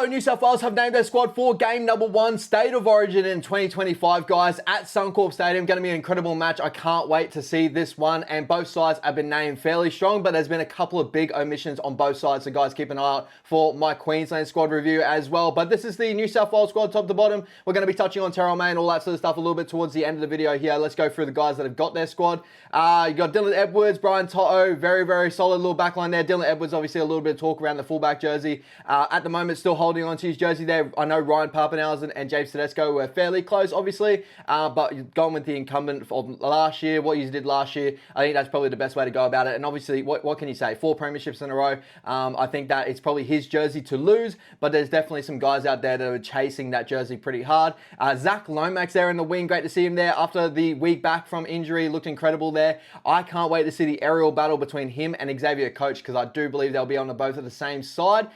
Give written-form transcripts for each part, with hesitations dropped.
New South Wales have named their squad for game number 1, State of Origin in 2025, guys, at Suncorp Stadium. Going to be an incredible match. I can't wait to see this one. And both sides have been named fairly strong, but there's been a couple of big omissions on both sides. So, guys, keep an eye out for my Queensland squad review as well. But this is the New South Wales squad, top to bottom. We're going to be touching on Terrell May and all that sort of stuff a little bit towards the end of the video here. Let's go through the guys that have got their squad. You got Dylan Edwards, Brian To'o, very, very solid little backline there. Dylan Edwards, obviously, a little bit of talk around the fullback jersey. At the moment, still holding on to his jersey there. I know Ryan Papenhuyzen and James Tedesco were fairly close, obviously, but going with the incumbent of last year, what you did last year, I think that's probably the best way to go about it. And obviously, what can you say? 4 premierships in a row. I think that it's probably his jersey to lose, but there's definitely some guys out there that are chasing that jersey pretty hard. Zach Lomax there in the wing, great to see him there after the week back from injury, looked incredible there. I can't wait to see the aerial battle between him and Xavier Coates, because I do believe they'll be on both of the same side.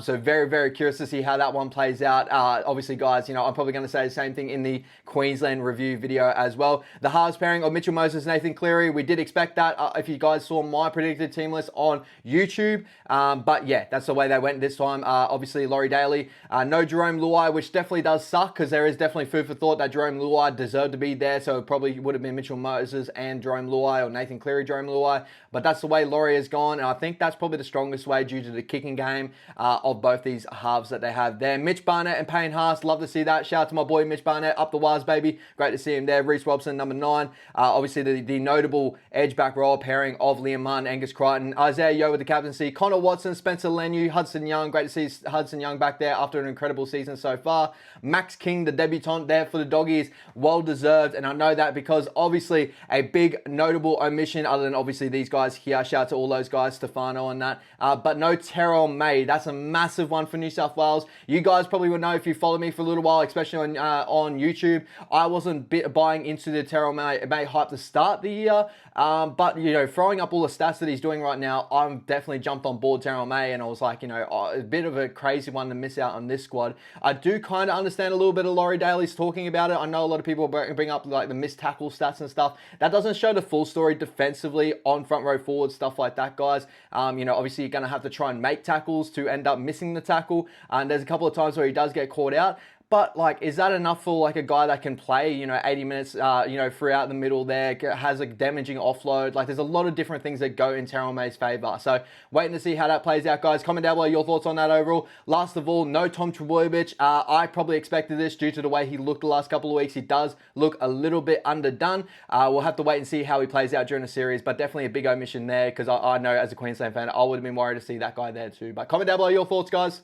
So very, very curious to see how that one plays out. Obviously, guys, you know, I'm probably going to say the same thing in the Queensland review video as well. The halves pairing of Mitchell Moses, Nathan Cleary, we did expect that if you guys saw my predicted team list on YouTube. But yeah, that's the way they went this time. Obviously, Laurie Daly, no Jerome Luai, which definitely does suck, because there is definitely food for thought that Jerome Luai deserved to be there. So it probably would have been Mitchell Moses and Jerome Luai, or Nathan Cleary, Jerome Luai. But that's the way Laurie has gone, and I think that's probably the strongest way due to the kicking game of both these halves that they have there. Mitch Barnett and Payne Haas, love to see that. Shout out to my boy Mitch Barnett, up the wires, baby. Great to see him there. Reece Robson, number 9. Obviously, the notable edge back row pairing of Liam Martin, Angus Crichton, Isaiah Yeo with the captaincy, Connor Watson, Spencer Leniu, Hudson Young. Great to see Hudson Young back there after an incredible season so far. Max King, the debutant there for the Doggies, well deserved, and I know that because obviously a big notable omission, other than obviously these guys here. Shout out to all those guys, Stefano and that. But no Terrell May. That's a massive one for New South Wales. You guys probably would know if you followed me for a little while, especially on YouTube. I wasn't buying into the Terrell May hype to start the year. But, you know, throwing up all the stats that he's doing right now, I'm definitely jumped on board Terrell May, and I was like, you know, a bit of a crazy one to miss out on this squad. I do kind of understand a little bit of Laurie Daly's talking about it. I know a lot of people bring up like the missed tackle stats and stuff. That doesn't show the full story defensively on front row forward, stuff like that, guys. You know, obviously you're going to have to try and make tackles to end up missing the tackle. And there's a couple of times where he does get caught out. But, like, is that enough for, like, a guy that can play, you know, 80 minutes, you know, throughout the middle there, has a damaging offload? Like, there's a lot of different things that go in Terrell May's favour. So, waiting to see how that plays out, guys. Comment down below your thoughts on that overall. Last of all, no Tom Trbojevic. I probably expected this due to the way he looked the last couple of weeks. He does look a little bit underdone. We'll have to wait and see how he plays out during the series, but definitely a big omission there, because I know as a Queensland fan, I would have been worried to see that guy there too. But comment down below your thoughts, guys.